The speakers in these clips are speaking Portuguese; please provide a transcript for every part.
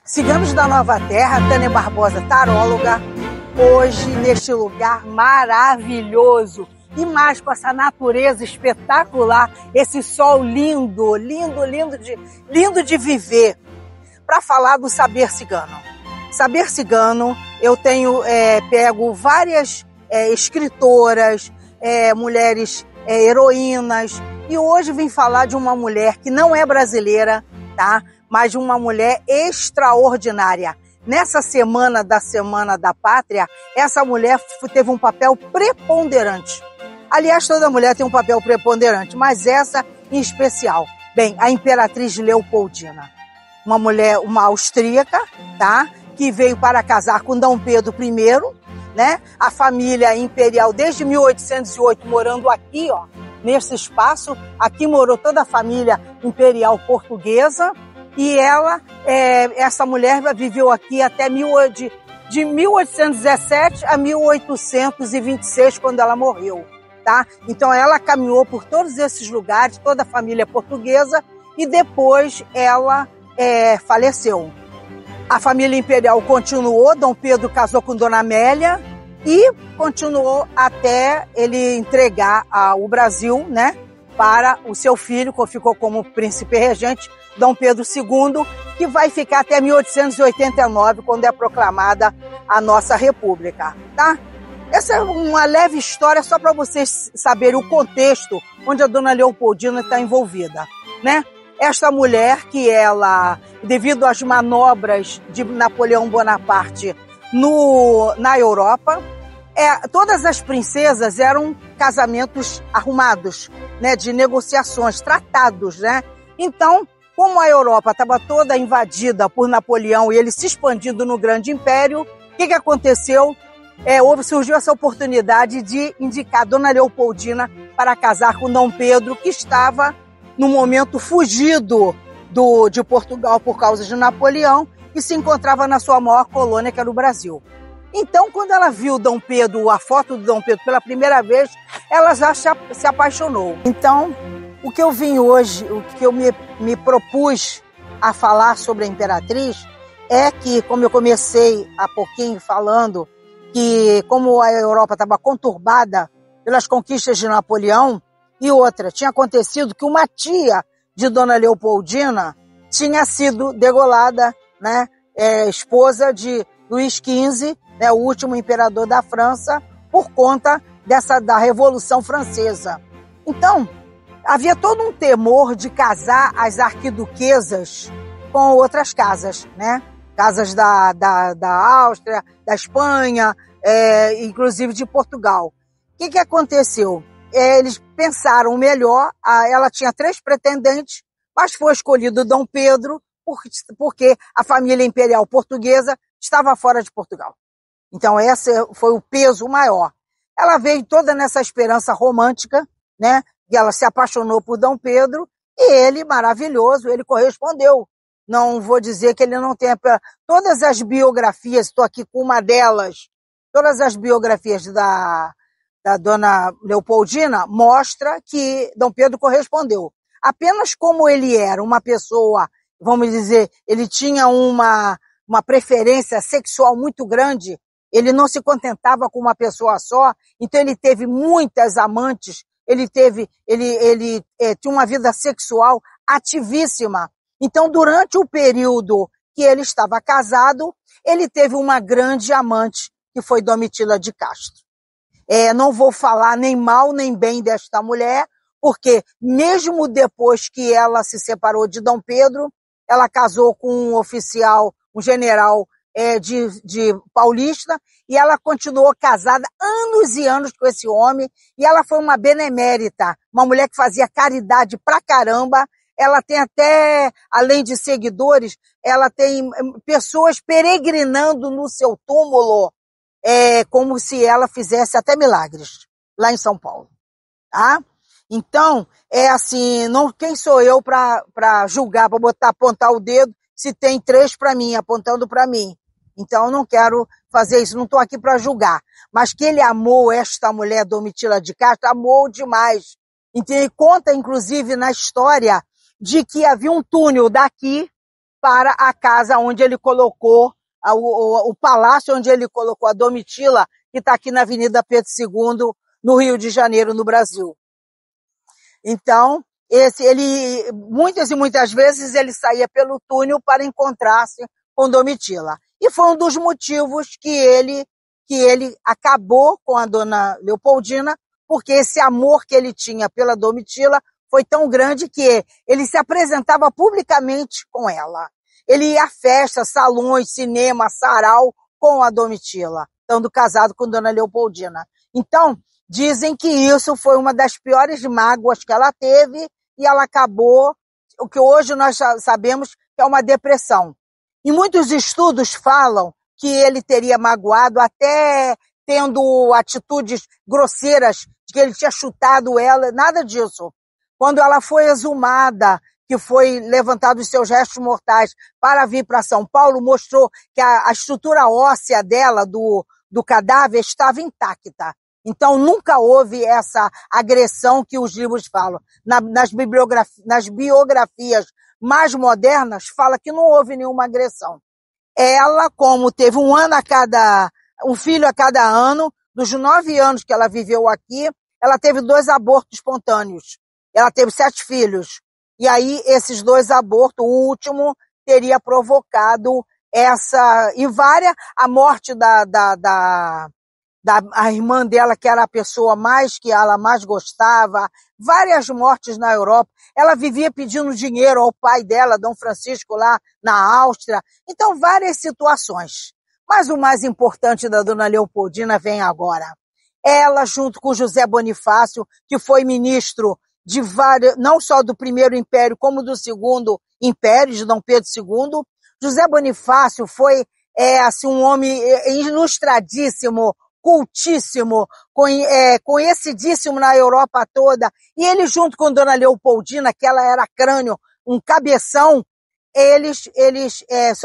Ciganos da Nova Terra, Tânia Barbosa, taróloga, hoje neste lugar maravilhoso e mais com essa natureza espetacular, esse sol lindo, lindo de viver, para falar do saber cigano. Saber cigano, eu tenho pego várias escritoras, mulheres heroínas, e hoje vim falar de uma mulher que não é brasileira, tá? Mas de uma mulher extraordinária. Nessa Semana da Pátria, essa mulher teve um papel preponderante. Aliás, toda mulher tem um papel preponderante, mas essa em especial. Bem, a Imperatriz Leopoldina, uma mulher, uma austríaca, tá? Que veio para casar com Dom Pedro I, né? A família imperial desde 1808 morando aqui, ó, nesse espaço. Aqui morou toda a família imperial portuguesa. E ela, essa mulher viveu aqui até de 1817 a 1826, quando ela morreu, tá? Então ela caminhou por todos esses lugares, toda a família portuguesa, e depois ela faleceu. A família imperial continuou, Dom Pedro casou com Dona Amélia e continuou até ele entregar o Brasil, né, para o seu filho, que ficou como príncipe regente, Dom Pedro II, que vai ficar até 1889, quando é proclamada a nossa República, tá? Essa é uma leve história só para vocês saberem o contexto onde a Dona Leopoldina está envolvida, né? Esta mulher que ela, devido às manobras de Napoleão Bonaparte na Europa, todas as princesas eram casamentos arrumados, né, de negociações, tratados, né? Então, como a Europa estava toda invadida por Napoleão e ele se expandindo no grande império, o que aconteceu? Surgiu essa oportunidade de indicar Dona Leopoldina para casar com Dom Pedro, que estava, no momento, fugido de Portugal por causa de Napoleão e se encontrava na sua maior colônia, que era o Brasil. Então, quando ela viu Dom Pedro, a foto do Dom Pedro pela primeira vez, ela já se apaixonou. Então, o que eu vim hoje, o que eu me propus a falar sobre a Imperatriz é que, como eu comecei há pouquinho falando, que como a Europa estava conturbada pelas conquistas de Napoleão, e outra, tinha acontecido que uma tia de Dona Leopoldina tinha sido degolada, né, esposa de Luís XV, né, o último imperador da França, por conta da Revolução Francesa. Então, havia todo um temor de casar as arquiduquesas com outras casas, né? Casas da Áustria, da Espanha, inclusive de Portugal. O que aconteceu? Eles pensaram melhor, ela tinha 3 pretendentes, mas foi escolhido Dom Pedro porque a família imperial portuguesa estava fora de Portugal. Então esse foi o peso maior. Ela veio toda nessa esperança romântica, né? E ela se apaixonou por Dom Pedro e ele, maravilhoso, ele correspondeu. Não vou dizer que ele não tenha... Todas as biografias, estou aqui com uma delas, todas as biografias da Dona Leopoldina mostra que Dom Pedro correspondeu. Apenas como ele era uma pessoa, vamos dizer, ele tinha uma preferência sexual muito grande, ele não se contentava com uma pessoa só, então ele teve muitas amantes, ele tinha uma vida sexual ativíssima. Então, durante o período que ele estava casado, ele teve uma grande amante, que foi Domitila de Castro. Não vou falar nem mal nem bem desta mulher, porque mesmo depois que ela se separou de Dom Pedro, ela casou com um oficial, um general de Paulista, e ela continuou casada anos e anos com esse homem, e ela foi uma benemérita, uma mulher que fazia caridade pra caramba. Ela tem até, além de seguidores, ela tem pessoas peregrinando no seu túmulo, como se ela fizesse até milagres, lá em São Paulo, tá? Então, assim, quem sou eu para julgar, para apontar o dedo, se tem 3 para mim, apontando para mim. Então, eu não quero fazer isso, não estou aqui para julgar. Mas que ele amou esta mulher, Domitila de Castro, amou demais. Então, ele conta, inclusive, na história, de que havia um túnel daqui para a casa onde ele colocou, o palácio onde ele colocou a Domitila, que está aqui na Avenida Pedro II, no Rio de Janeiro, no Brasil. Então, muitas e muitas vezes ele saía pelo túnel para encontrar-se com Domitila. E foi um dos motivos que ele acabou com a dona Leopoldina, porque esse amor que ele tinha pela Domitila foi tão grande que ele se apresentava publicamente com ela. Ele ia a festas, salões, cinema, sarau com a Domitila, estando casado com dona Leopoldina. Então, dizem que isso foi uma das piores mágoas que ela teve e ela acabou, o que hoje nós sabemos que é uma depressão. E muitos estudos falam que ele teria magoado até tendo atitudes grosseiras, de que ele tinha chutado ela, nada disso. Quando ela foi exumada, que foi levantado os seus restos mortais para vir para São Paulo, mostrou que a estrutura óssea dela, do cadáver, estava intacta. Então, nunca houve essa agressão que os livros falam. Nas biografias mais modernas, fala que não houve nenhuma agressão. Ela, como teve um filho a cada ano, dos 9 anos que ela viveu aqui, ela teve 2 abortos espontâneos. Ela teve 7 filhos. E aí, esses 2 abortos, o último, teria provocado a morte a irmã dela, que era a pessoa que ela mais gostava, várias mortes na Europa. Ela vivia pedindo dinheiro ao pai dela, Dom Francisco, lá na Áustria. Então, várias situações. Mas o mais importante da dona Leopoldina vem agora. Ela, junto com José Bonifácio, que foi ministro de não só do Primeiro Império, como do Segundo Império, de Dom Pedro II. José Bonifácio foi um homem ilustradíssimo, cultíssimo, conhecidíssimo na Europa toda, e ele junto com Dona Leopoldina, que ela era crânio, um cabeção, eles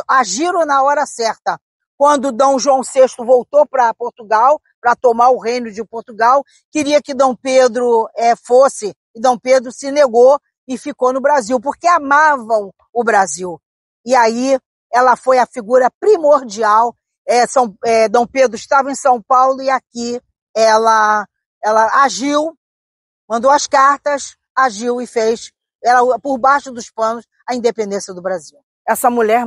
agiram na hora certa. Quando Dom João VI voltou para Portugal, para tomar o reino de Portugal, queria que Dom Pedro fosse, e Dom Pedro se negou e ficou no Brasil, porque amavam o Brasil. E aí ela foi a figura primordial. Dom Pedro estava em São Paulo e aqui ela agiu, mandou as cartas, agiu e fez, por baixo dos panos, a independência do Brasil. Essa mulher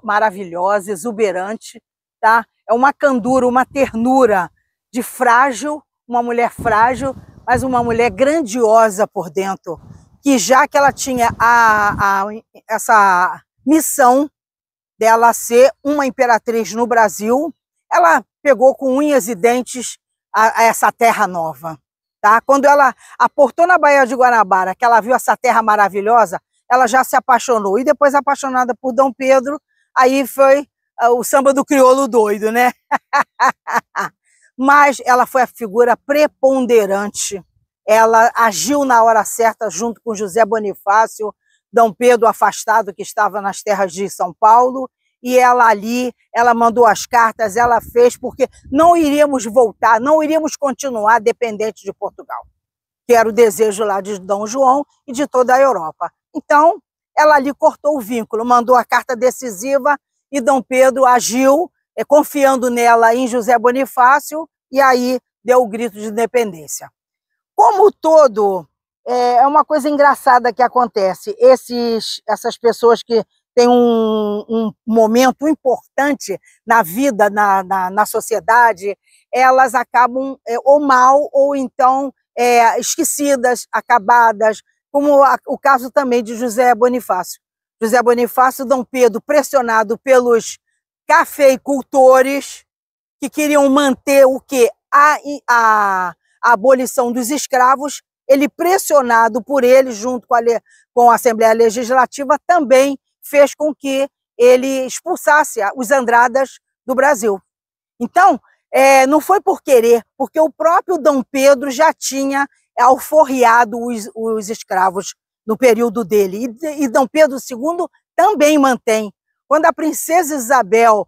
maravilhosa, exuberante, tá? É uma candura, uma ternura de frágil, uma mulher frágil, mas uma mulher grandiosa por dentro, que já que ela tinha essa missão dela ser uma imperatriz no Brasil, ela pegou com unhas e dentes essa terra nova. Tá? Quando ela aportou na Baía de Guanabara, que ela viu essa terra maravilhosa, ela já se apaixonou. E depois, apaixonada por Dom Pedro, aí foi o samba do crioulo doido, né? Mas ela foi a figura preponderante. Ela agiu na hora certa junto com José Bonifácio, Dom Pedro afastado, que estava nas terras de São Paulo, e ela mandou as cartas, ela fez, porque não iríamos voltar, não iríamos continuar dependentes de Portugal, que era o desejo lá de Dom João e de toda a Europa. Então, ela ali cortou o vínculo, mandou a carta decisiva e Dom Pedro agiu, confiando nela em José Bonifácio, e aí deu o grito de independência. Como todo, é uma coisa engraçada que acontece, essas pessoas que têm um momento importante na vida, na sociedade, elas acabam ou mal, ou então esquecidas, acabadas, como o caso também de José Bonifácio. José Bonifácio, Dom Pedro, pressionado pelos cafeicultores que queriam manter o quê? A abolição dos escravos, ele pressionado por ele, junto com a Assembleia Legislativa, também fez com que ele expulsasse os Andradas do Brasil. Então, não foi por querer, porque o próprio Dom Pedro já tinha alforriado os escravos no período dele. E Dom Pedro II também mantém. Quando a princesa Isabel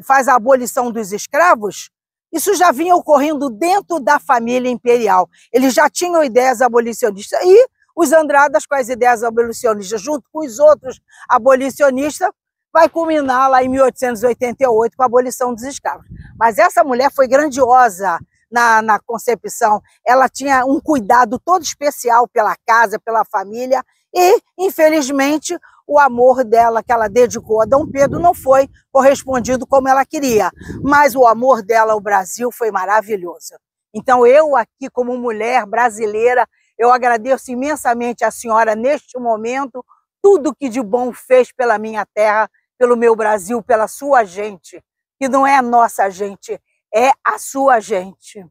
faz a abolição dos escravos, isso já vinha ocorrendo dentro da família imperial. Eles já tinham ideias abolicionistas. E os Andradas, com as ideias abolicionistas, junto com os outros abolicionistas, vai culminar lá em 1888 com a abolição dos escravos. Mas essa mulher foi grandiosa na concepção, ela tinha um cuidado todo especial pela casa, pela família, e, infelizmente, o amor dela, que ela dedicou a Dom Pedro, não foi correspondido como ela queria, mas o amor dela ao Brasil foi maravilhoso. Então eu aqui, como mulher brasileira, eu agradeço imensamente a senhora neste momento, tudo que de bom fez pela minha terra, pelo meu Brasil, pela sua gente, que não é a nossa gente, é a sua gente.